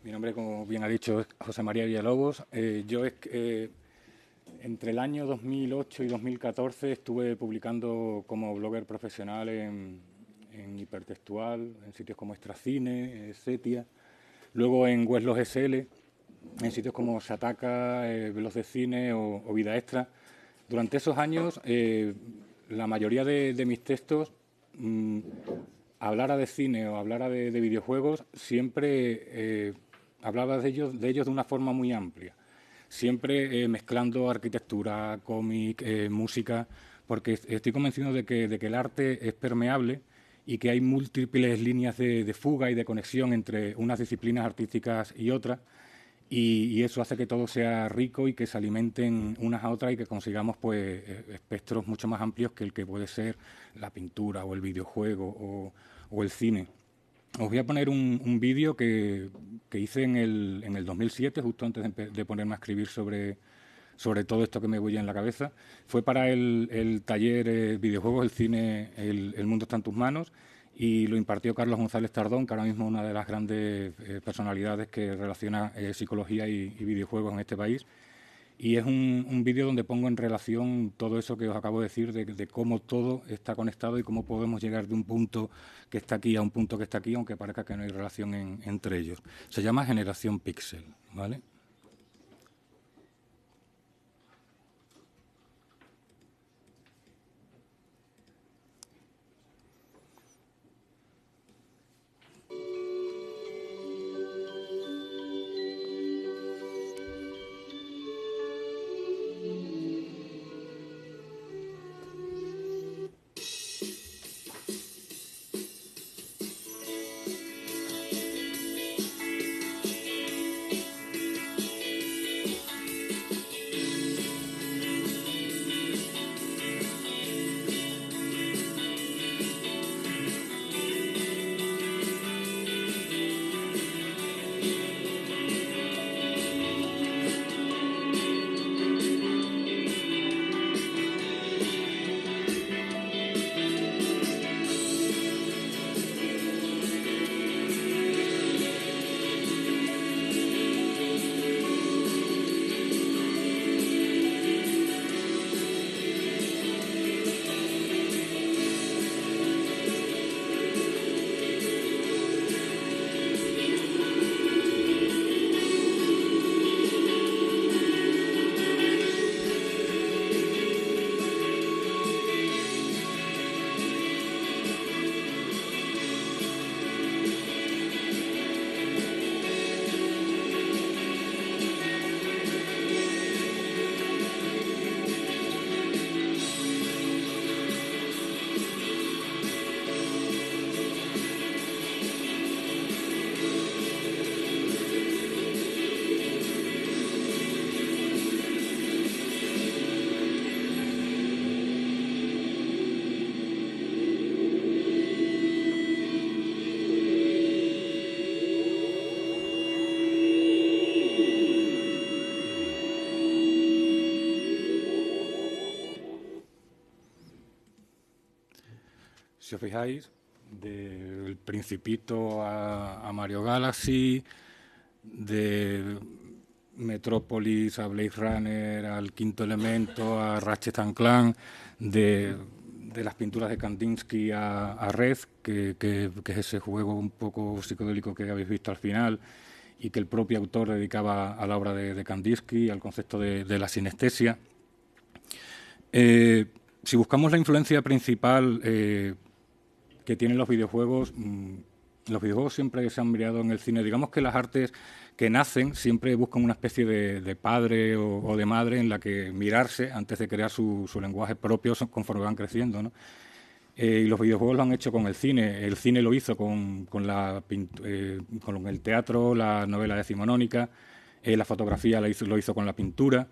Mi nombre, como bien ha dicho, es José María Villalobos. Entre el año 2008 y 2014 estuve publicando como blogger profesional en Hipertextual, en sitios como Extracine, Setia, luego en Weblogs SL, en sitios como Sataka, Veloz de Cine o Vida Extra. Durante esos años, la mayoría de mis textos, hablara de cine o hablara de videojuegos, siempre hablaba de ellos de una forma muy amplia. Siempre mezclando arquitectura, cómic, música, porque estoy convencido de que el arte es permeable y que hay múltiples líneas de fuga y de conexión entre unas disciplinas artísticas y otras, y eso hace que todo sea rico y que se alimenten unas a otras y que consigamos pues espectros mucho más amplios que el que puede ser la pintura o el videojuego o el cine. Os voy a poner un vídeo que hice en el 2007, justo antes de ponerme a escribir sobre todo esto que me bulla en la cabeza. Fue para el taller Videojuegos, el cine, el mundo está en tus manos, y lo impartió Carlos González Tardón, que ahora mismo es una de las grandes personalidades que relaciona psicología y videojuegos en este país. Y es un vídeo donde pongo en relación todo eso que os acabo de decir, de cómo todo está conectado y cómo podemos llegar de un punto que está aquí a un punto que está aquí, aunque parezca que no hay relación entre ellos. Se llama Generación Pixel, ¿vale? Si os fijáis, del Principito a Mario Galaxy, de Metrópolis a Blade Runner, al Quinto Elemento, a Ratchet and Clank, de las pinturas de Kandinsky a Red, que es ese juego un poco psicodélico que habéis visto al final y que el propio autor dedicaba a la obra de Kandinsky, al concepto de la sinestesia. Si buscamos la influencia principal que tienen los videojuegos siempre se han mirado en el cine. Digamos que las artes que nacen siempre buscan una especie de padre o de madre en la que mirarse antes de crear su lenguaje propio conforme van creciendo, ¿no? Y los videojuegos lo han hecho con el cine. El cine lo hizo con el teatro, la novela decimonónica, la fotografía lo hizo con la pintura.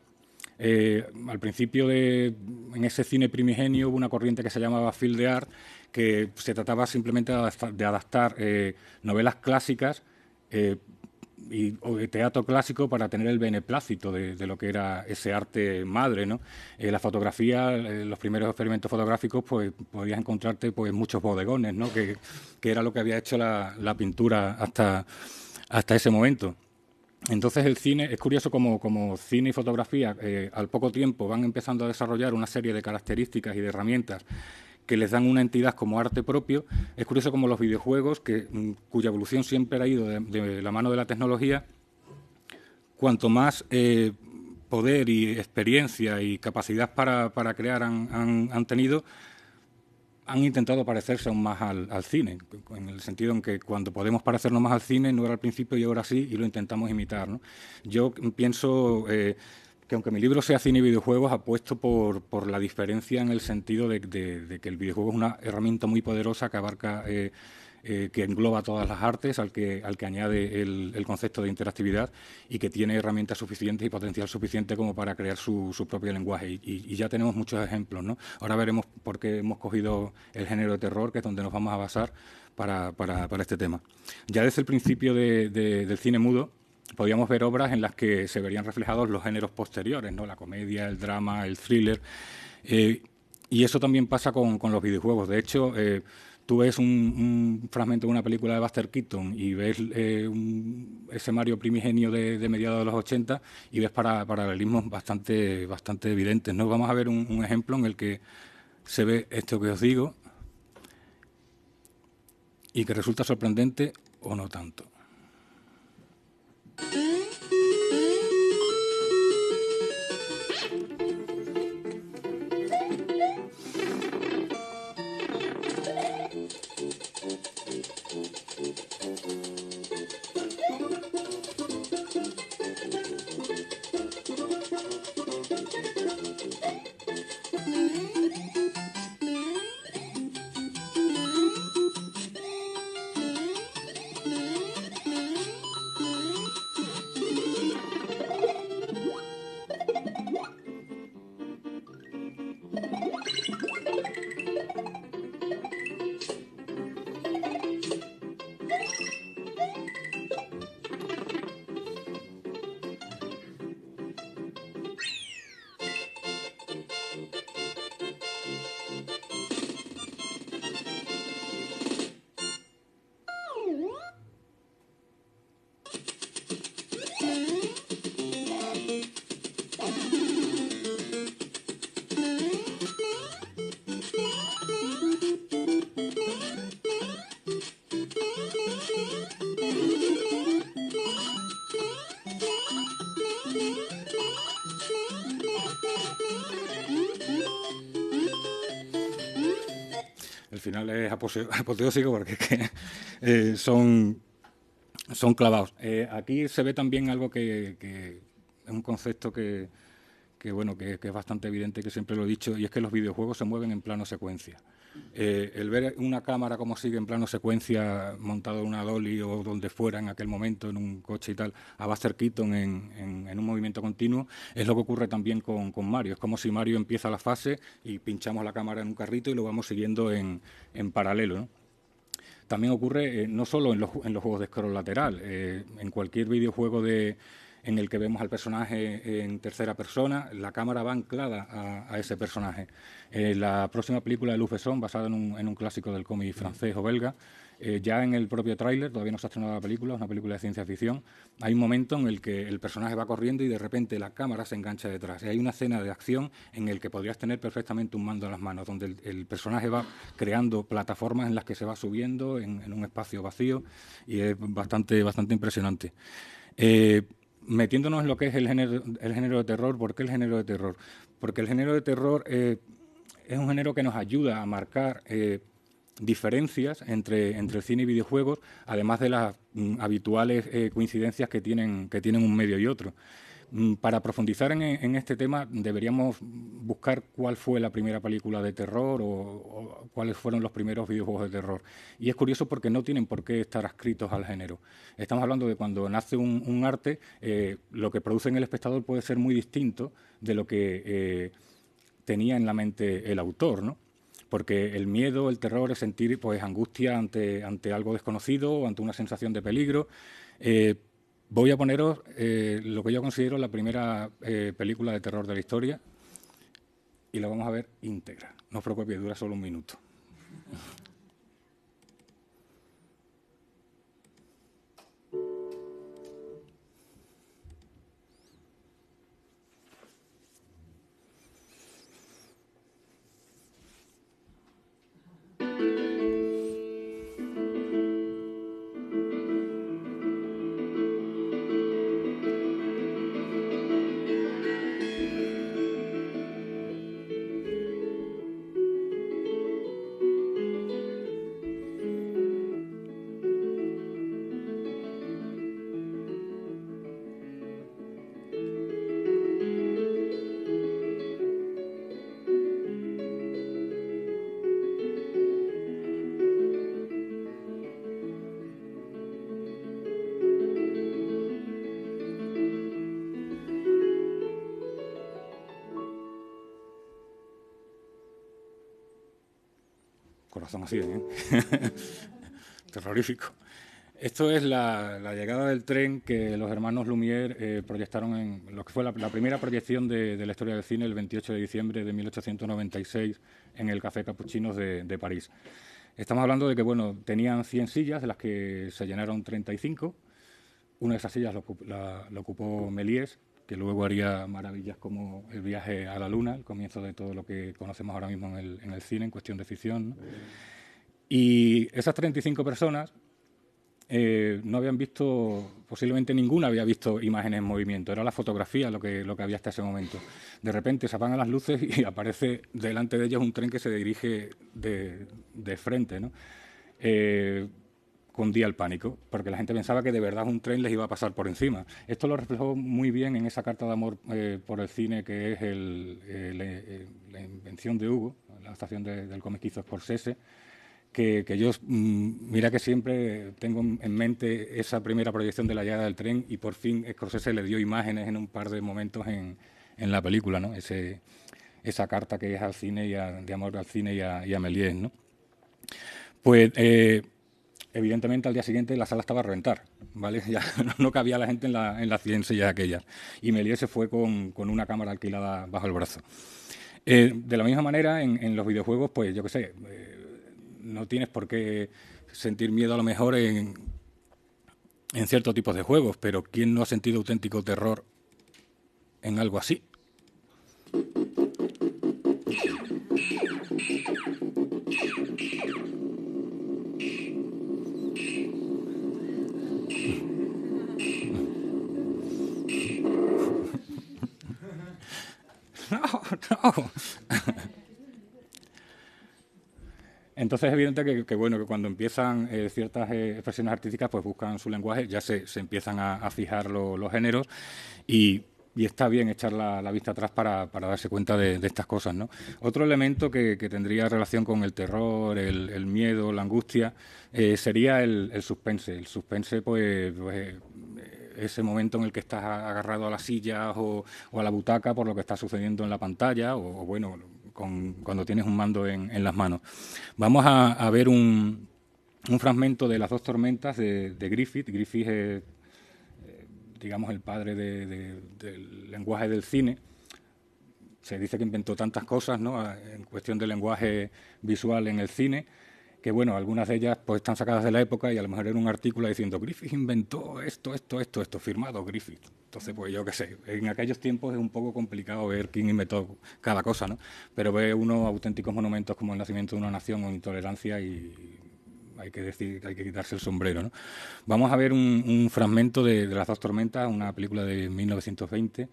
Al principio en ese cine primigenio hubo una corriente que se llamaba Field Art, que se trataba simplemente de adaptar novelas clásicas o de teatro clásico para tener el beneplácito de lo que era ese arte madre, ¿no? La fotografía, los primeros experimentos fotográficos, pues podías encontrarte pues muchos bodegones, ¿no? Que era lo que había hecho la pintura hasta ese momento. Entonces el cine, es curioso como cine y fotografía al poco tiempo van empezando a desarrollar una serie de características y de herramientas que les dan una entidad como arte propio. Es curioso como los videojuegos, cuya evolución siempre ha ido de la mano de la tecnología, cuanto más poder y experiencia y capacidad para crear han tenido, han intentado parecerse aún más al cine, en el sentido en que cuando podemos parecernos más al cine no era al principio y ahora sí, y lo intentamos imitar, ¿no? Yo pienso que aunque mi libro sea cine y videojuegos, apuesto por la diferencia en el sentido de que el videojuego es una herramienta muy poderosa que abarca, que engloba todas las artes, al que añade el concepto de interactividad y que tiene herramientas suficientes y potencial suficiente como para crear su propio lenguaje. Y ya tenemos muchos ejemplos, ¿no? Ahora veremos por qué hemos cogido el género de terror, que es donde nos vamos a basar para este tema. Ya desde el principio del cine mudo, podíamos ver obras en las que se verían reflejados los géneros posteriores, ¿no? La comedia, el drama, el thriller. Y eso también pasa con los videojuegos. De hecho, tú ves un fragmento de una película de Buster Keaton y ves ese Mario primigenio de mediados de los 80 y ves paralelismos bastante evidentes, ¿no? Vamos a ver un ejemplo en el que se ve esto que os digo y que resulta sorprendente o no tanto. El final es apoteósico porque es que son clavados. Aquí se ve también algo que es un concepto que es bastante evidente, que siempre lo he dicho, y es que los videojuegos se mueven en plano secuencia. El ver una cámara como sigue en plano secuencia montado en una dolly o donde fuera en aquel momento, en un coche y tal, a Buster Keaton en un movimiento continuo, es lo que ocurre también con Mario. Es como si Mario empieza la fase y pinchamos la cámara en un carrito y lo vamos siguiendo en paralelo, ¿no? También ocurre no solo en los juegos de scroll lateral, en cualquier videojuego en el que vemos al personaje en tercera persona, la cámara va anclada a ese personaje. La próxima película de Luc Besson, basada en un clásico del cómic francés o belga, ya en el propio tráiler, todavía no se ha estrenado la película, es una película de ciencia ficción, hay un momento en el que el personaje va corriendo y de repente la cámara se engancha detrás. Y hay una escena de acción en el que podrías tener perfectamente un mando en las manos, donde el personaje va creando plataformas en las que se va subiendo en un espacio vacío, y es bastante impresionante. Metiéndonos en lo que es el género de terror, ¿por qué el género de terror? Porque el género de terror es un género que nos ayuda a marcar diferencias entre el cine y videojuegos, además de las habituales coincidencias que tienen un medio y otro. Para profundizar en este tema deberíamos buscar cuál fue la primera película de terror o cuáles fueron los primeros videojuegos de terror. Y es curioso porque no tienen por qué estar adscritos al género. Estamos hablando de cuando nace un arte, lo que produce en el espectador puede ser muy distinto de lo que tenía en la mente el autor, ¿no? Porque el miedo, el terror es sentir pues angustia ante algo desconocido o ante una sensación de peligro. Voy a poneros lo que yo considero la primera película de terror de la historia y la vamos a ver íntegra. No os preocupéis, dura solo un minuto. corazón así, ¿eh? Terrorífico. Esto es la llegada del tren que los hermanos Lumière proyectaron en lo que fue la primera proyección de la historia del cine el 28 de diciembre de 1896 en el Café Capuchinos de París. Estamos hablando de que, bueno, tenían 100 sillas, de las que se llenaron 35. Una de esas sillas la ocupó Méliès, que luego haría maravillas como El viaje a la luna, el comienzo de todo lo que conocemos ahora mismo en el cine, en cuestión de ficción, ¿no? Y esas 35 personas no habían visto, posiblemente ninguna había visto imágenes en movimiento, era la fotografía lo que había hasta ese momento. De repente se apagan las luces y aparece delante de ellos un tren que se dirige de frente, ¿no? Cundía el pánico, porque la gente pensaba que de verdad un tren les iba a pasar por encima. Esto lo reflejó muy bien en esa carta de amor por el cine, que es la invención de Hugo, la adaptación del cómic que hizo Scorsese, que yo, mira que siempre tengo en mente esa primera proyección de la llegada del tren y por fin Scorsese le dio imágenes en un par de momentos en la película, ¿no? Esa carta que es al cine de amor al cine y a Méliès, ¿no? Pues evidentemente al día siguiente la sala estaba a reventar, ¿vale? Ya no cabía la gente en las 100 sillas aquellas. Y Méliès se fue con una cámara alquilada bajo el brazo. De la misma manera, en los videojuegos, pues yo qué sé, no tienes por qué sentir miedo a lo mejor en ciertos tipos de juegos, pero ¿quién no ha sentido auténtico terror en algo así? No. Entonces es evidente que bueno, que cuando empiezan ciertas expresiones artísticas, pues buscan su lenguaje, ya se empiezan a fijar los géneros y está bien echar la vista atrás para darse cuenta de estas cosas, ¿no? Otro elemento que tendría relación con el terror, el miedo, la angustia, sería el suspense. El suspense, pues ese momento en el que estás agarrado a la silla o a la butaca por lo que está sucediendo en la pantalla o bueno, cuando tienes un mando en las manos. Vamos a ver un fragmento de Las dos tormentas de Griffith. Griffith es, digamos, el padre del lenguaje del cine. Se dice que inventó tantas cosas, ¿no?, en cuestión de lenguaje visual en el cine, que bueno, algunas de ellas pues están sacadas de la época y a lo mejor era un artículo diciendo Griffith inventó esto, firmado Griffith. Entonces, pues yo qué sé, en aquellos tiempos es un poco complicado ver quién inventó cada cosa, ¿no? Pero ve unos auténticos monumentos como el nacimiento de una nación o intolerancia y hay que decir, hay que quitarse el sombrero, ¿no? Vamos a ver un fragmento de Las dos tormentas, una película de 1920,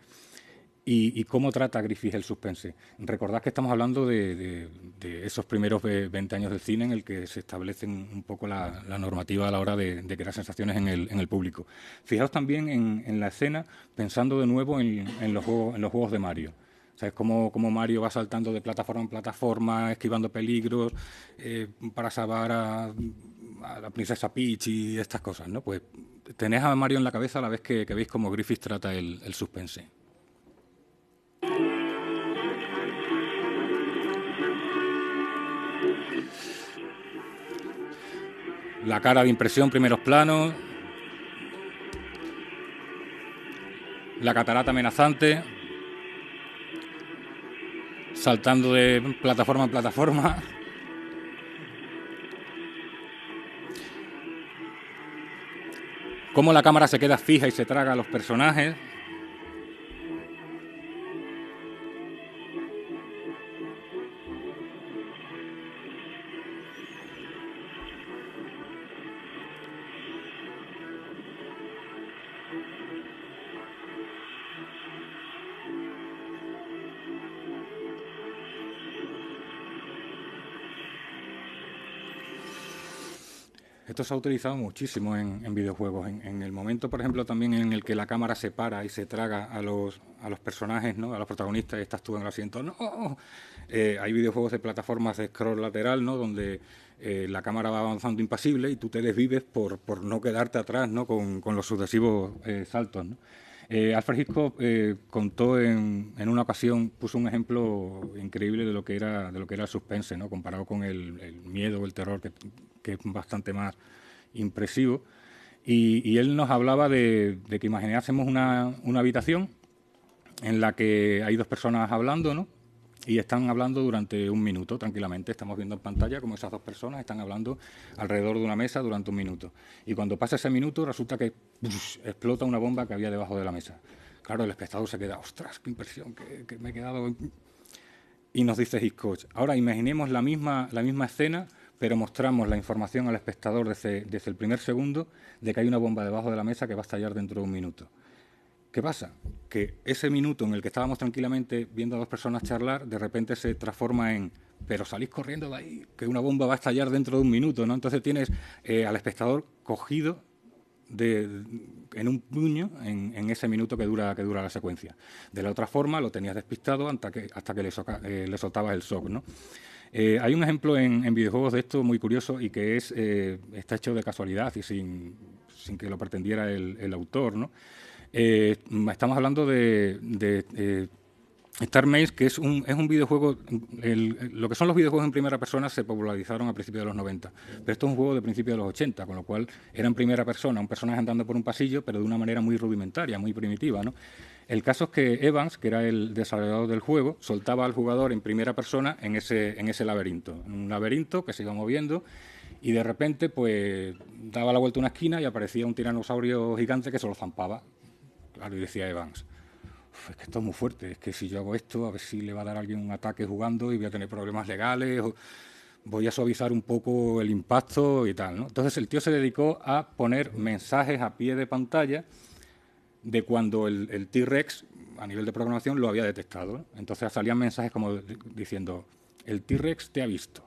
y cómo trata Griffith el suspense. Recordad que estamos hablando de esos primeros 20 años del cine en el que se establece un poco la normativa a la hora de crear sensaciones en el público. Fijaos también en la escena, pensando de nuevo en los juegos de Mario. O sea, es como Mario va saltando de plataforma en plataforma, esquivando peligros, para salvar a la princesa Peach y estas cosas, ¿no? Pues tenés a Mario en la cabeza a la vez que veis cómo Griffith trata el suspense. La cara de impresión, primeros planos. La catarata amenazante. Saltando de plataforma en plataforma. Cómo la cámara se queda fija y se traga a los personajes. Esto se ha utilizado muchísimo en videojuegos. En el momento, por ejemplo, también en el que la cámara se para y se traga a los personajes, ¿no?, a los protagonistas, y estás tú en el asiento. ¡No! Hay videojuegos de plataformas de scroll lateral, ¿no?, donde la cámara va avanzando impasible y tú te desvives por no quedarte atrás, ¿no?, con los sucesivos saltos, ¿no? Alfred Hitchcock contó en una ocasión, puso un ejemplo increíble de lo que era el suspense, ¿no? Comparado con el miedo o el terror, que es bastante más impresivo. Y él nos hablaba de que imaginásemos una habitación en la que hay dos personas hablando, ¿no? Y están hablando durante un minuto, tranquilamente. Estamos viendo en pantalla cómo esas dos personas están hablando alrededor de una mesa durante un minuto. Y cuando pasa ese minuto, resulta que explota una bomba que había debajo de la mesa. Claro, el espectador se queda, ostras, qué impresión, que me he quedado... Y nos dice Hitchcock, ahora imaginemos la misma escena, pero mostramos la información al espectador desde el primer segundo de que hay una bomba debajo de la mesa que va a estallar dentro de un minuto. ¿Qué pasa? Que ese minuto en el que estábamos tranquilamente viendo a dos personas charlar, de repente se transforma en pero salís corriendo de ahí, que una bomba va a estallar dentro de un minuto, ¿no? Entonces tienes al espectador cogido en un puño en ese minuto que dura la secuencia. De la otra forma lo tenías despistado hasta que le soltabas el shock, ¿no? Hay un ejemplo en videojuegos de esto muy curioso y que está hecho de casualidad y sin que lo pretendiera el autor, ¿no? Estamos hablando de Star Maze, que es un videojuego. Lo que son los videojuegos en primera persona se popularizaron a principios de los 90, pero esto es un juego de principios de los 80, con lo cual era en primera persona, un personaje andando por un pasillo, pero de una manera muy rudimentaria, muy primitiva, ¿no? El caso es que Evans, que era el desarrollador del juego, soltaba al jugador en primera persona en ese laberinto, un laberinto que se iba moviendo. Y de repente, pues, daba la vuelta a una esquina y aparecía un tiranosaurio gigante que se lo zampaba. Claro, y decía Evans, es que esto es muy fuerte, es que si yo hago esto, a ver si le va a dar a alguien un ataque jugando y voy a tener problemas legales, o voy a suavizar un poco el impacto y tal, ¿no? Entonces el tío se dedicó a poner mensajes a pie de pantalla de cuando el T-Rex, a nivel de programación, lo había detectado, ¿no? Entonces salían mensajes como diciendo, el T-Rex te ha visto,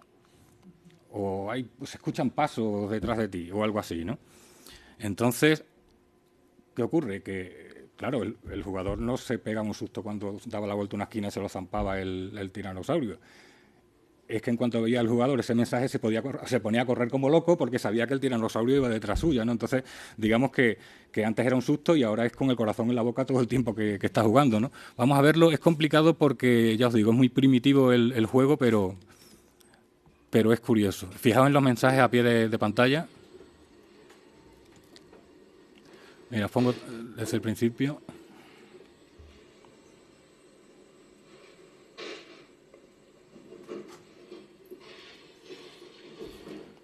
o se escuchan pasos detrás de ti, o algo así, ¿no? Entonces, ¿qué ocurre? Que, claro, el jugador no se pega un susto cuando daba la vuelta a una esquina y se lo zampaba el tiranosaurio. Es que en cuanto veía al jugador ese mensaje se ponía a correr como loco porque sabía que el tiranosaurio iba detrás suya, ¿no? Entonces, digamos que antes era un susto y ahora es con el corazón en la boca todo el tiempo que está jugando, ¿no? Vamos a verlo, es complicado porque, ya os digo, es muy primitivo el juego, pero es curioso. Fijaos en los mensajes a pie de pantalla. Mira, os pongo desde el principio.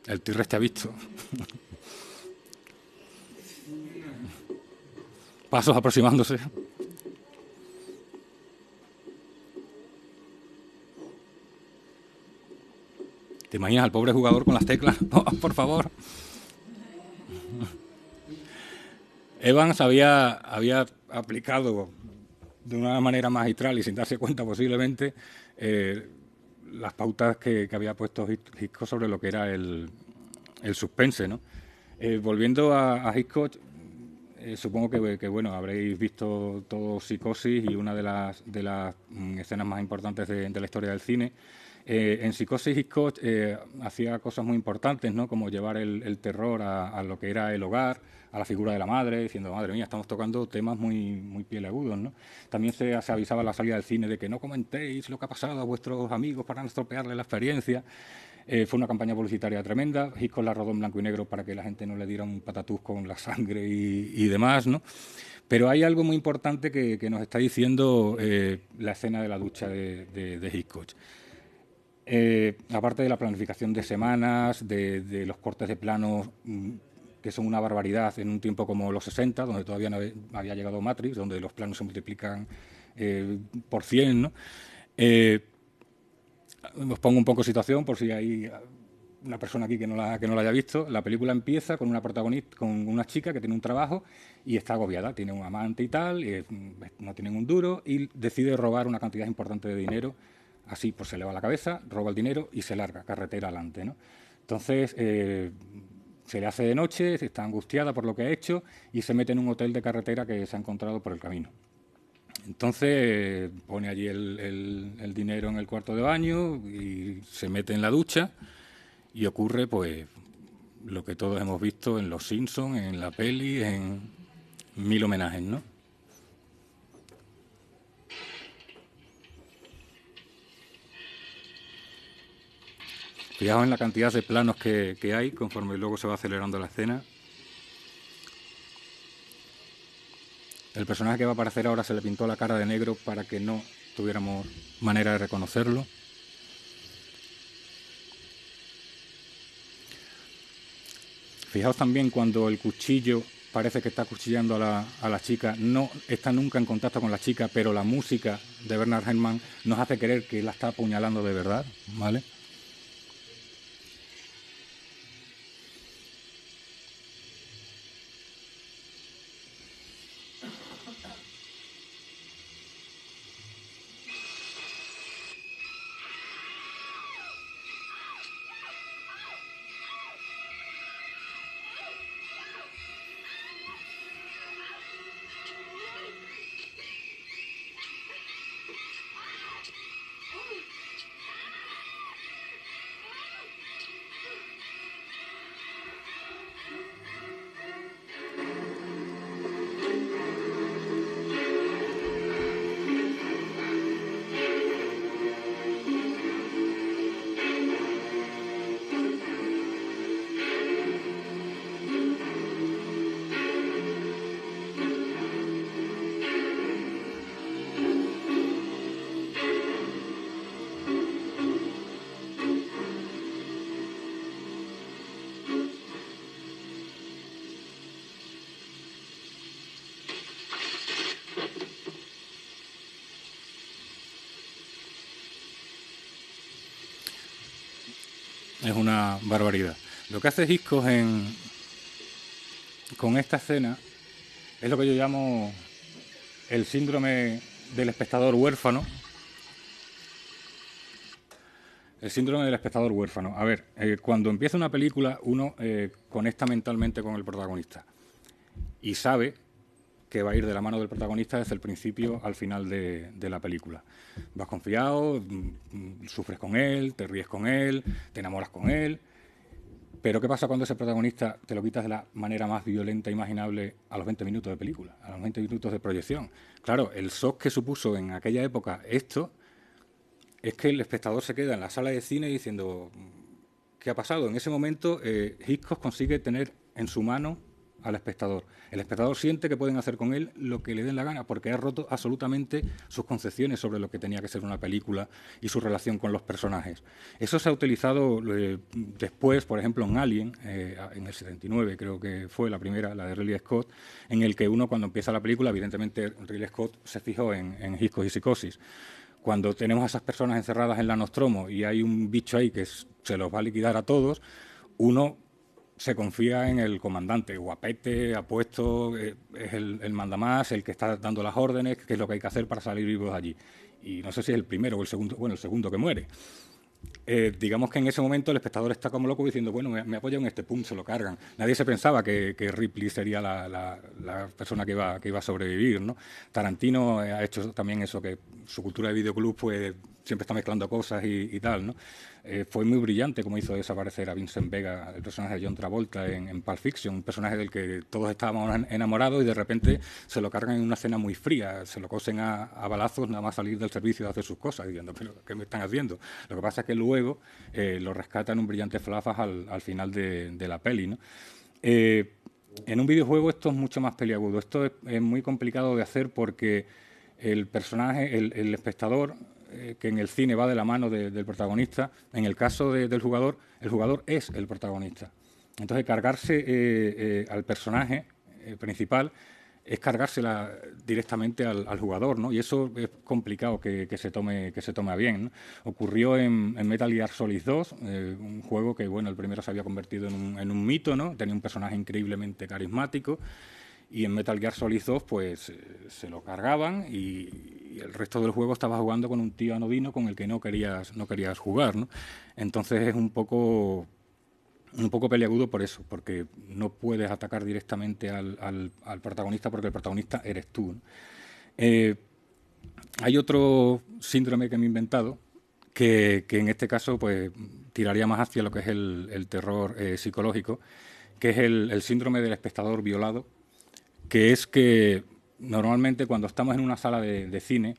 El T-Rex te ha visto. Pasos aproximándose. ¿Te imaginas al pobre jugador con las teclas? Oh, por favor. Evans había aplicado de una manera magistral y sin darse cuenta posiblemente las pautas que había puesto Hitchcock sobre lo que era el suspense, ¿no? Volviendo a Hitchcock, supongo que bueno, habréis visto todo Psicosis y una de las escenas más importantes de la historia del cine. En Psicosis, Hitchcock hacía cosas muy importantes, ¿no? Como llevar el terror a lo que era el hogar, a la figura de la madre, diciendo, madre mía, estamos tocando temas muy pielagudos, ¿no? También se avisaba a la salida del cine de que no comentéis lo que ha pasado a vuestros amigos para no estropearle la experiencia. Fue una campaña publicitaria tremenda. Hitchcock la rodó en blanco y negro para que la gente no le diera un patatús con la sangre y demás, ¿no? Pero hay algo muy importante que nos está diciendo la escena de la ducha de Hitchcock. Aparte de la planificación de semanas, de los cortes de plano que son una barbaridad en un tiempo como los 60, donde todavía no había llegado Matrix, donde los planos se multiplican por 100, ¿no? Os pongo un poco de situación por si hay una persona aquí que no la haya visto. La película empieza con una protagonista, con una chica que tiene un trabajo y está agobiada, tiene un amante y tal, y no tienen un duro y decide robar una cantidad importante de dinero. Así pues se le va la cabeza, roba el dinero y se larga, carretera adelante, ¿no? Entonces se le hace de noche, está angustiada por lo que ha hecho y se mete en un hotel de carretera que se ha encontrado por el camino. Entonces pone allí el dinero en el cuarto de baño y se mete en la ducha y ocurre pues lo que todos hemos visto en Los Simpsons, en la peli, en mil homenajes, ¿no? Fijaos en la cantidad de planos que hay conforme luego se va acelerando la escena. El personaje que va a aparecer ahora se le pintó la cara de negro para que no tuviéramos manera de reconocerlo. Fijaos también cuando el cuchillo parece que está acuchillando a la chica, no está nunca en contacto con la chica, pero la música de Bernard Herrmann nos hace creer que la está apuñalando de verdad, ¿vale? Es una barbaridad. Lo que hace Hitchcock con esta escena es lo que yo llamo el síndrome del espectador huérfano. El síndrome del espectador huérfano. A ver, cuando empieza una película, uno conecta mentalmente con el protagonista y sabe que va a ir de la mano del protagonista desde el principio al final de la película. Vas confiado, sufres con él, te ríes con él, te enamoras con él. Pero ¿qué pasa cuando ese protagonista te lo quitas de la manera más violenta imaginable a los 20 minutos de película, a los 20 minutos de proyección? Claro, el shock que supuso en aquella época esto es que el espectador se queda en la sala de cine diciendo ¿qué ha pasado? En ese momento Hitchcock consigue tener en su mano al espectador. El espectador siente que pueden hacer con él lo que le den la gana, porque ha roto absolutamente sus concepciones sobre lo que tenía que ser una película y su relación con los personajes. Eso se ha utilizado después, por ejemplo, en Alien, en el 79, creo que fue la primera, la de Ridley Scott, en el que uno, cuando empieza la película, evidentemente Ridley Scott se fijó en Hitchcock y Psicosis. Cuando tenemos a esas personas encerradas en la Nostromo y hay un bicho ahí que se los va a liquidar a todos, uno se confía en el comandante, guapete, apuesto, es el mandamás, el que está dando las órdenes, qué es lo que hay que hacer para salir vivos de allí. Y no sé si es el primero o el segundo, bueno, el segundo que muere. Digamos que en ese momento el espectador está como loco diciendo, bueno, me apoyo en este, pum, se lo cargan. Nadie se pensaba que Ripley sería la persona que iba a sobrevivir, ¿no? Tarantino ha hecho también eso, que su cultura de videoclub pues siempre está mezclando cosas y tal, ¿no? Fue muy brillante como hizo desaparecer a Vincent Vega, el personaje de John Travolta en Pulp Fiction, un personaje del que todos estábamos enamorados y de repente se lo cargan en una escena muy fría, se lo cosen a balazos nada más salir del servicio de hacer sus cosas, diciendo, pero ¿qué me están haciendo? Lo que pasa es que luego lo rescatan un brillante flafas al final de la peli, ¿no? En un videojuego esto es mucho más peliagudo, esto es muy complicado de hacer porque el personaje, el espectador, que en el cine va de la mano del protagonista, en el caso del jugador, el jugador es el protagonista. Entonces, cargarse al personaje principal es cargársela directamente al jugador, ¿no? Y eso es complicado que se tome bien, ¿no? Ocurrió en Metal Gear Solid 2, un juego que, bueno, el primero se había convertido en un mito, ¿no? Tenía un personaje increíblemente carismático. Y en Metal Gear Solid 2 pues se lo cargaban y el resto del juego estaba jugando con un tío anodino con el que no querías jugar, ¿no? Entonces es un poco peliagudo por eso, porque no puedes atacar directamente al protagonista porque el protagonista eres tú, ¿no? Hay otro síndrome que me he inventado que en este caso pues tiraría más hacia lo que es el terror psicológico, que es el síndrome del espectador violado, que es que normalmente cuando estamos en una sala de cine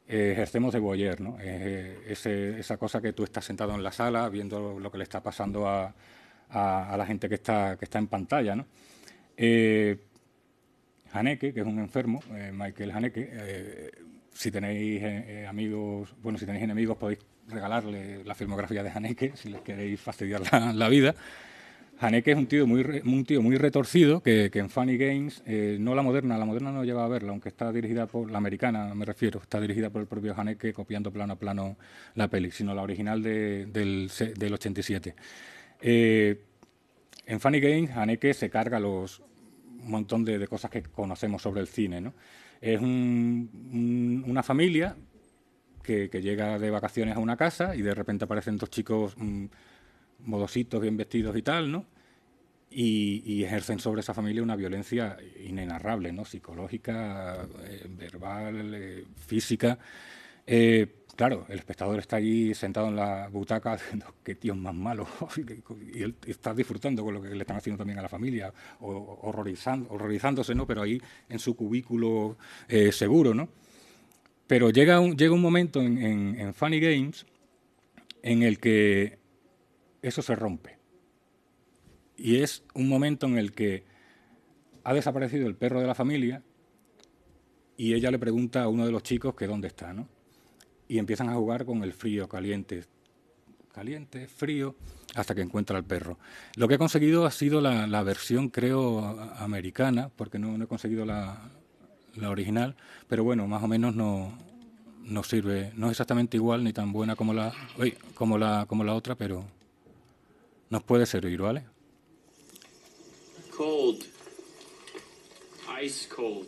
ejercemos de voyeur, ¿no? Esa cosa que tú estás sentado en la sala viendo lo que le está pasando a la gente que está en pantalla, ¿no? Haneke, que es un enfermo, Michael Haneke, si tenéis amigos, bueno, si tenéis enemigos podéis regalarle la filmografía de Haneke si les queréis fastidiar la vida. Haneke es un tío muy retorcido que en Funny Games, no la moderna no lleva a verla, aunque está dirigida por la americana, me refiero, está dirigida por el propio Haneke copiando plano a plano la peli, sino la original del 87. En Funny Games, Haneke se carga un montón de cosas que conocemos sobre el cine, ¿no? Es una familia que llega de vacaciones a una casa y de repente aparecen dos chicos modositos, bien vestidos y tal, ¿no? Y ejercen sobre esa familia una violencia inenarrable, ¿no? Psicológica, verbal, física. Claro, el espectador está allí sentado en la butaca diciendo qué tío más malo, y él está disfrutando con lo que le están haciendo también a la familia, horrorizándose, ¿no? Pero ahí en su cubículo seguro, ¿no? Pero llega un momento en Funny Games en el que eso se rompe. Y es un momento en el que ha desaparecido el perro de la familia y ella le pregunta a uno de los chicos que dónde está, ¿no? Y empiezan a jugar con el frío, caliente, frío, hasta que encuentra al perro. Lo que he conseguido ha sido la versión, creo, americana, porque no he conseguido la original, pero bueno, más o menos no sirve, no es exactamente igual ni tan buena como la otra, pero nos puede servir, ¿vale? Cold. Ice cold.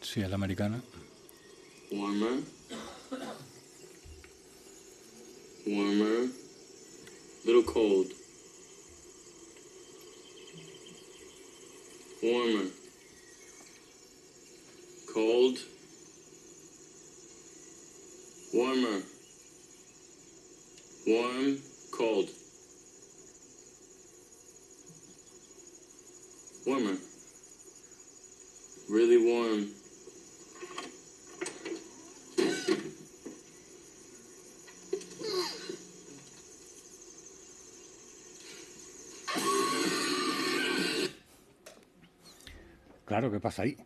Sí, es la americana. Warmer. Warmer. Little cold. Warmer. Cold. Warmer. Warm. Cold. Warmer. Really warm. Claro, ¿qué pasa ahí?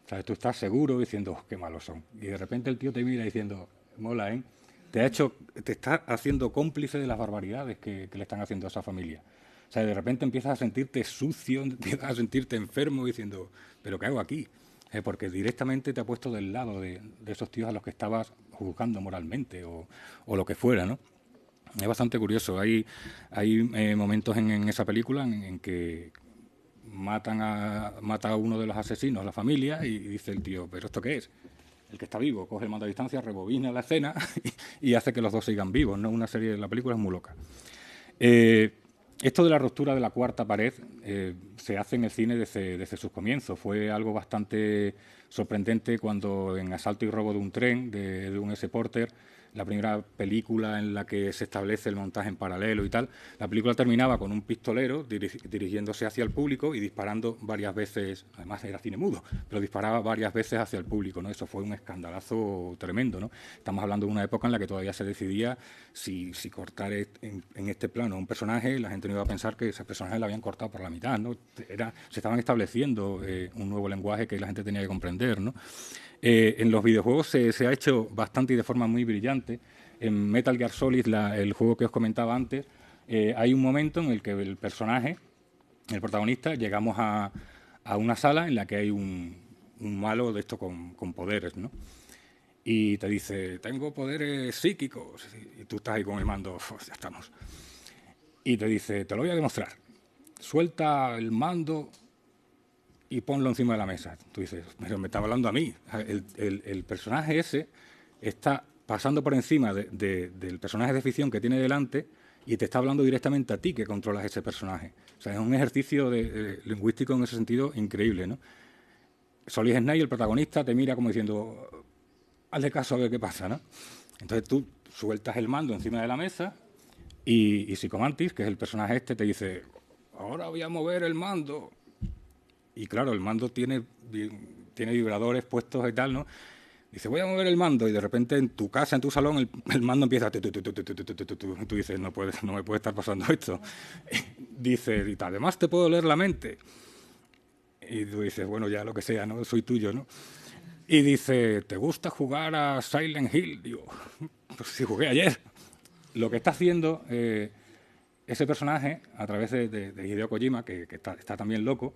¿Sabes? Tú estás seguro diciendo, oh, qué malos son. Y de repente el tío te mira diciendo, mola, ¿eh? Te está haciendo cómplice de las barbaridades que le están haciendo a esa familia. O sea, de repente empiezas a sentirte sucio, empiezas a sentirte enfermo diciendo, ¿pero qué hago aquí? Porque directamente te ha puesto del lado de esos tíos a los que estabas juzgando moralmente o lo que fuera, ¿no? Es bastante curioso. Hay momentos en esa película en que mata a uno de los asesinos, la familia, y dice el tío, ¿pero esto qué es? El que está vivo coge el mando a distancia, rebobina la escena y hace que los dos sigan vivos, ¿no? Una serie de la película es muy loca. Esto de la ruptura de la cuarta pared se hace en el cine desde sus comienzos. Fue algo bastante sorprendente cuando en Asalto y robo de un tren, de un S. Porter, la primera película en la que se establece el montaje en paralelo y tal, la película terminaba con un pistolero dirigiéndose hacia el público y disparando varias veces, además era cine mudo, pero disparaba varias veces hacia el público, ¿no? Eso fue un escandalazo tremendo, ¿no? Estamos hablando de una época en la que todavía se decidía si cortar en este plano a un personaje, la gente no iba a pensar que ese personaje lo habían cortado por la mitad, ¿no? Se estaban estableciendo un nuevo lenguaje que la gente tenía que comprender, ¿no? En los videojuegos se ha hecho bastante y de forma muy brillante. En Metal Gear Solid, el juego que os comentaba antes, hay un momento en el que el personaje, el protagonista, llegamos a una sala en la que hay un malo de esto con poderes, ¿no? Y te dice, tengo poderes psíquicos. Y tú estás ahí con el mando, ya estamos. Y te dice, te lo voy a demostrar. Suelta el mando y ponlo encima de la mesa. Tú dices, pero me está hablando a mí. El personaje ese está pasando por encima del personaje de ficción que tiene delante y te está hablando directamente a ti que controlas ese personaje. O sea, es un ejercicio lingüístico en ese sentido increíble, ¿no? Solid Snake, el protagonista, te mira como diciendo, hazle caso a ver qué pasa, ¿no? Entonces tú sueltas el mando encima de la mesa y Psychomantis, que es el personaje este, te dice, ahora voy a mover el mando. Y claro, el mando tiene tiene vibradores puestos y tal, ¿no? Dice, voy a mover el mando, y de repente en tu casa, en tu salón, el mando empieza... Tú dices, no me puede estar pasando esto. Dice, y además te puedo leer la mente. Y tú dices, bueno, ya lo que sea, ¿no? Soy tuyo, ¿no? Y dice, ¿te gusta jugar a Silent Hill? Digo, pues sí, jugué ayer. Lo que está haciendo ese personaje, a través de Hideo Kojima, que está también loco,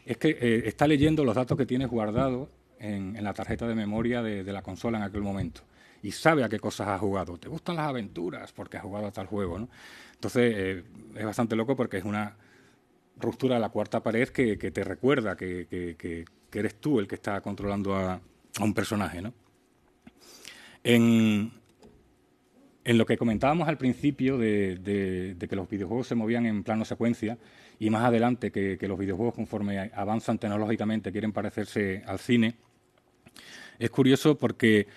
es que está leyendo los datos que tienes guardados en la tarjeta de memoria de la consola en aquel momento. Y sabe a qué cosas has jugado. ¿Te gustan las aventuras? Porque has jugado a tal juego, ¿no? Entonces, es bastante loco porque es una ruptura de la cuarta pared que te recuerda que eres tú el que está controlando a un personaje, ¿no? En lo que comentábamos al principio de que los videojuegos se movían en plano secuencia, y más adelante que los videojuegos, conforme avanzan tecnológicamente, quieren parecerse al cine, es curioso porque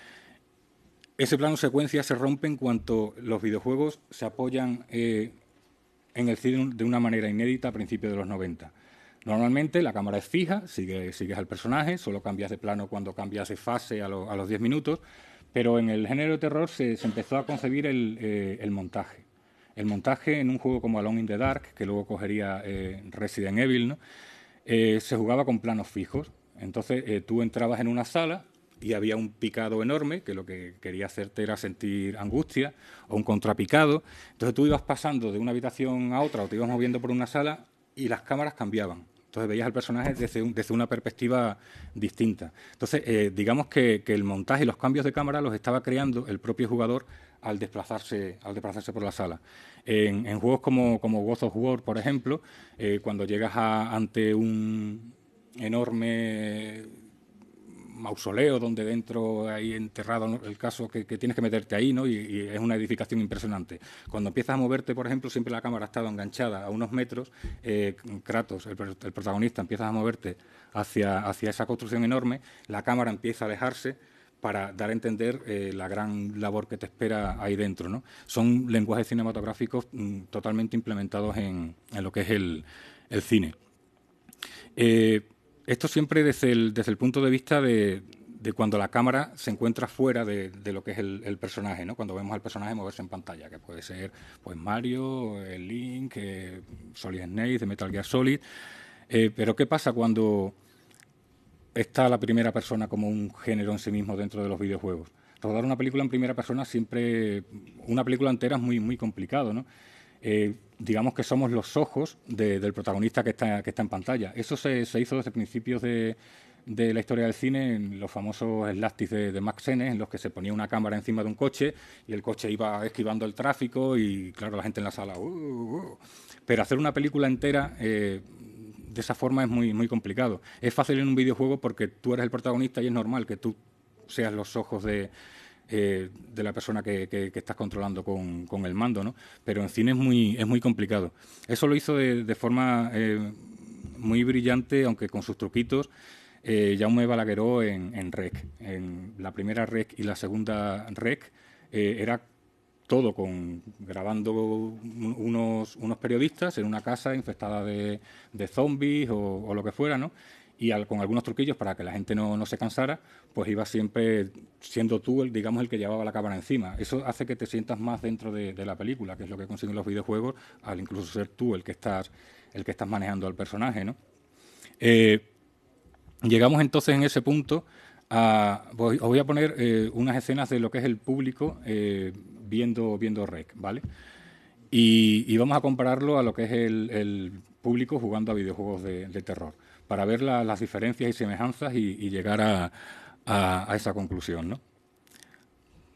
ese plano secuencia se rompe en cuanto los videojuegos se apoyan en el cine de una manera inédita a principios de los 90. Normalmente la cámara es fija, sigues al personaje, solo cambias de plano cuando cambias de fase a los 10 minutos, pero en el género de terror se empezó a concebir el montaje. El montaje en un juego como Alone in the Dark, que luego cogería Resident Evil, ¿no? Se jugaba con planos fijos. Entonces tú entrabas en una sala y había un picado enorme que lo que quería hacerte era sentir angustia, o un contrapicado. Entonces tú ibas pasando de una habitación a otra o te ibas moviendo por una sala y las cámaras cambiaban. Entonces veías al personaje desde una perspectiva distinta. Entonces, digamos que el montaje y los cambios de cámara los estaba creando el propio jugador al desplazarse por la sala. En juegos como God of War, por ejemplo, cuando llegas ante un enorme mausoleo donde dentro hay enterrado, ¿no?, el caso que tienes que meterte ahí, ¿no? Y es una edificación impresionante. Cuando empiezas a moverte, por ejemplo, siempre la cámara ha estado enganchada a unos metros. Kratos, el protagonista, empiezas a moverte hacia esa construcción enorme, la cámara empieza a alejarse para dar a entender la gran labor que te espera ahí dentro, ¿no? Son lenguajes cinematográficos totalmente implementados en lo que es el cine. Esto siempre desde el punto de vista de cuando la cámara se encuentra fuera de lo que es el personaje, ¿no? Cuando vemos al personaje moverse en pantalla, que puede ser pues Mario, el Link, Solid Snake, de Metal Gear Solid. Pero ¿qué pasa cuando está la primera persona como un género en sí mismo dentro de los videojuegos? Rodar una película en primera persona siempre, una película entera es muy, muy complicado, ¿no? Digamos que somos los ojos del protagonista que está en pantalla. Eso se hizo desde principios de la historia del cine, en los famosos slapsticks de Max Sennett, en los que se ponía una cámara encima de un coche y el coche iba esquivando el tráfico y, claro, la gente en la sala... Pero hacer una película entera de esa forma es muy, muy complicado. Es fácil en un videojuego porque tú eres el protagonista y es normal que tú seas los ojos de la persona que estás controlando con el mando, ¿no? Pero en cine es muy complicado. Eso lo hizo de forma muy brillante, aunque con sus truquitos, Jaume Balagueró en REC. En la primera REC y la segunda REC era todo grabando unos periodistas en una casa infestada de zombies o lo que fuera, ¿no? Y con algunos truquillos para que la gente no se cansara, pues iba siempre siendo tú, digamos, el que llevaba la cámara encima. Eso hace que te sientas más dentro de la película, que es lo que consiguen los videojuegos, al incluso ser tú el que estás manejando al personaje, ¿no? Llegamos entonces en ese punto os voy a poner unas escenas de lo que es el público viendo REC, ¿vale? Y vamos a compararlo a lo que es el público jugando a videojuegos de terror, para ver las diferencias y semejanzas y llegar a esa conclusión, ¿no?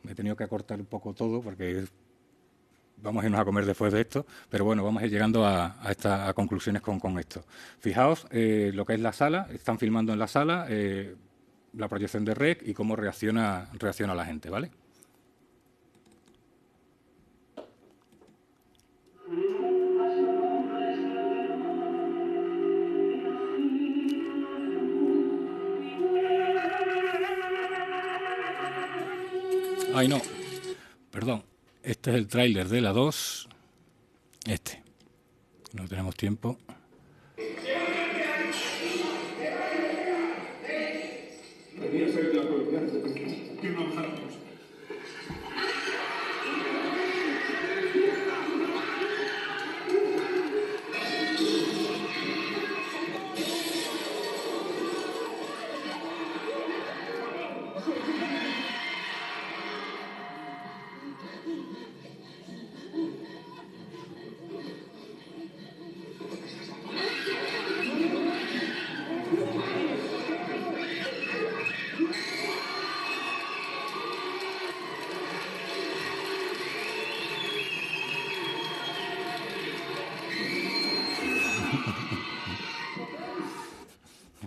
Me he tenido que acortar un poco todo porque vamos a irnos a comer después de esto, pero bueno, vamos a ir llegando a conclusiones con esto. Fijaos lo que es la sala, están filmando en la sala la proyección de REC y cómo reacciona la gente, ¿vale? Ay, no, perdón. Este es el tráiler de la 2. No tenemos tiempo. que no hablamos.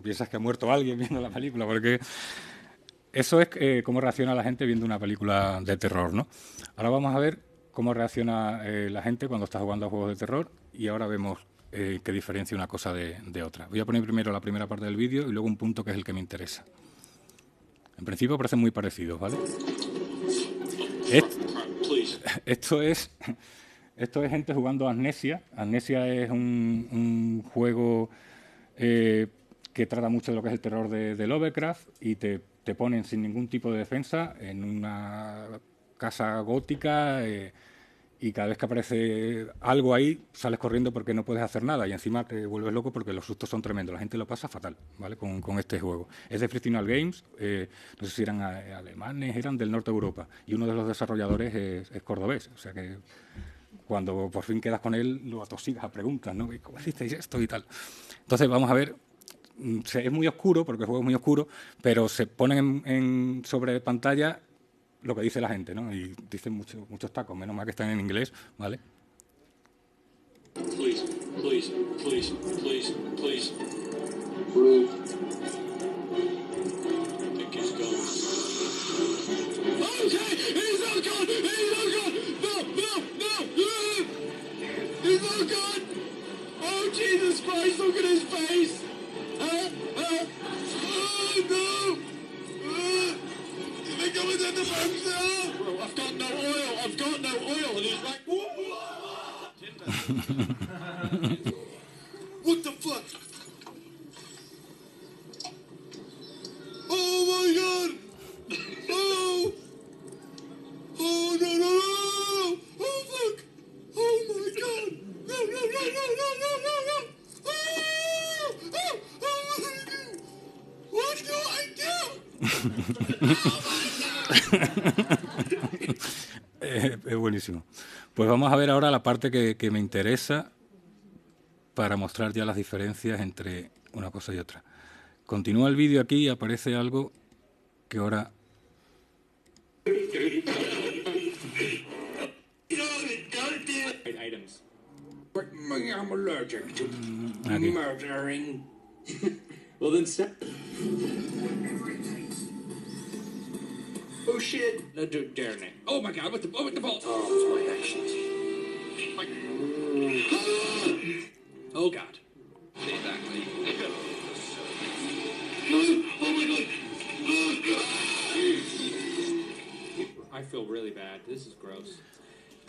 Piensas que ha muerto alguien viendo la película, porque eso es cómo reacciona la gente viendo una película de terror, ¿no? Ahora vamos a ver cómo reacciona la gente cuando está jugando a juegos de terror y ahora vemos qué diferencia una cosa de otra. Voy a poner primero la primera parte del vídeo y luego un punto que es el que me interesa. En principio parecen muy parecidos, ¿vale? Esto es gente jugando a Amnesia. Amnesia es un juego que trata mucho de lo que es el terror de Lovecraft y te ponen sin ningún tipo de defensa en una casa gótica y cada vez que aparece algo ahí sales corriendo porque no puedes hacer nada y encima te vuelves loco porque los sustos son tremendos. La gente lo pasa fatal, ¿vale? Con este juego. Es de Frictional Games, no sé si eran alemanes, eran del norte de Europa y uno de los desarrolladores es cordobés, o sea que cuando por fin quedas con él lo atosigas a preguntas, ¿no? ¿Cómo hicisteis esto y tal? Entonces vamos a ver. Es muy oscuro, porque el juego es muy oscuro, pero se ponen sobre pantalla lo que dice la gente, ¿no? Y dicen muchos tacos, menos mal que están en inglés, ¿vale? Please, please, please, please, please. Think he's gone. Okay, he's not gone! He's not gone! No! He's not gone! Oh, Jesus Christ, look at his face! Oh, no! They're going down the boat now! Bro, I've got no oil! I've got no oil! And he's like, what the fuck? Oh my god! Oh! Oh no no no! Oh fuck! Oh my god! No no no no no no no no! Oh! Oh! Oh what do I do? What do I do? Oh my god! Es buenísimo. Pues vamos a ver ahora la parte que me interesa para mostrar ya las diferencias entre una cosa y otra. Continúa el vídeo aquí y aparece algo que ahora... Items. I'm allergic to Aquí. murdering. Well then, oh shit! Darn it! Oh my god! What the ball? Oh, my actions. Oh god! Exactly. Oh my god! Oh god! I feel really bad. This is gross.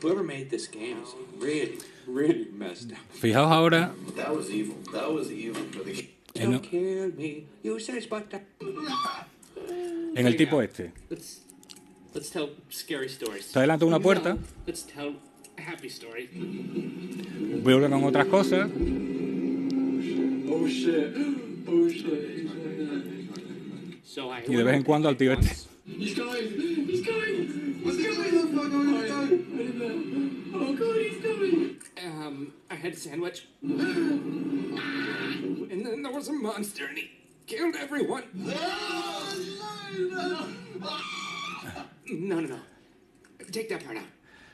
Whoever made this game is really messed up. Fijaos ahora That was evil. That was evil for the game. en, Don't kill me. You said but en el tipo este. Let's tell scary stories. Está delante de una puerta, Let's tell a happy story. vuelve con otras cosas, Oh shit. Oh shit. So I y de vez en cuando al tío este. He's coming. He's coming. What's going on? Oh god, he's coming. I had a sandwich. And then there was a monster and he killed everyone. No. Take that part out.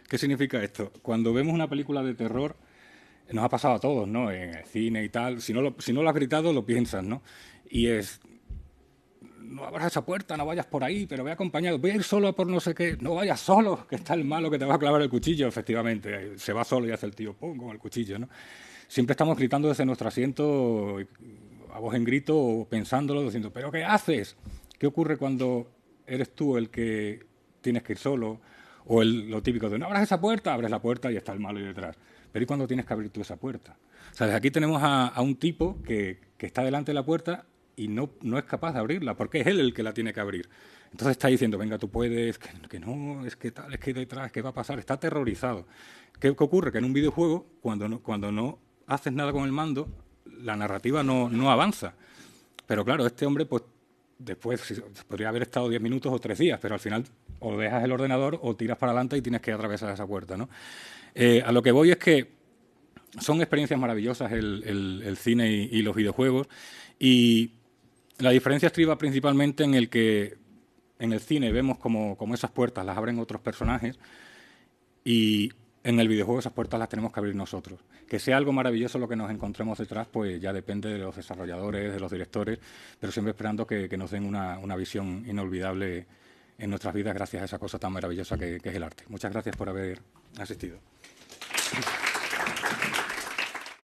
¿Qué significa esto? Cuando vemos una película de terror, nos ha pasado a todos, ¿no? En el cine y tal. Si no lo has gritado, lo piensas, ¿no? Y es... No abras esa puerta, no vayas por ahí, pero ve acompañado. Voy a ir solo por no sé qué. No vayas solo, que está el malo que te va a clavar el cuchillo, efectivamente. Se va solo y hace el tío, pum, con el cuchillo, ¿no? Siempre estamos gritando desde nuestro asiento, a voz en grito, o pensándolo, diciendo, ¿pero qué haces? ¿Qué ocurre cuando eres tú el que tienes que ir solo? O lo típico de, no abras esa puerta, abres la puerta y está el malo ahí detrás. Pero ¿y cuándo tienes que abrir tú esa puerta? O sea, desde aquí tenemos a un tipo que está delante de la puerta y no es capaz de abrirla, porque es él el que la tiene que abrir. Entonces está diciendo, venga, tú puedes, que no, es que tal, es que detrás, ¿qué va a pasar? Está aterrorizado. ¿Qué ocurre? Que en un videojuego, cuando no haces nada con el mando, la narrativa no avanza. Pero claro, este hombre, pues después podría haber estado 10 minutos o 3 días, pero al final o dejas el ordenador o tiras para adelante y tienes que atravesar esa puerta, ¿no? A lo que voy es que son experiencias maravillosas el cine y los videojuegos, y la diferencia estriba principalmente en el que en el cine vemos como esas puertas las abren otros personajes, y en el videojuego esas puertas las tenemos que abrir nosotros. Que sea algo maravilloso lo que nos encontremos detrás, pues ya depende de los desarrolladores, de los directores, pero siempre esperando que nos den una visión inolvidable en nuestras vidas gracias a esa cosa tan maravillosa que es el arte. Muchas gracias por haber asistido.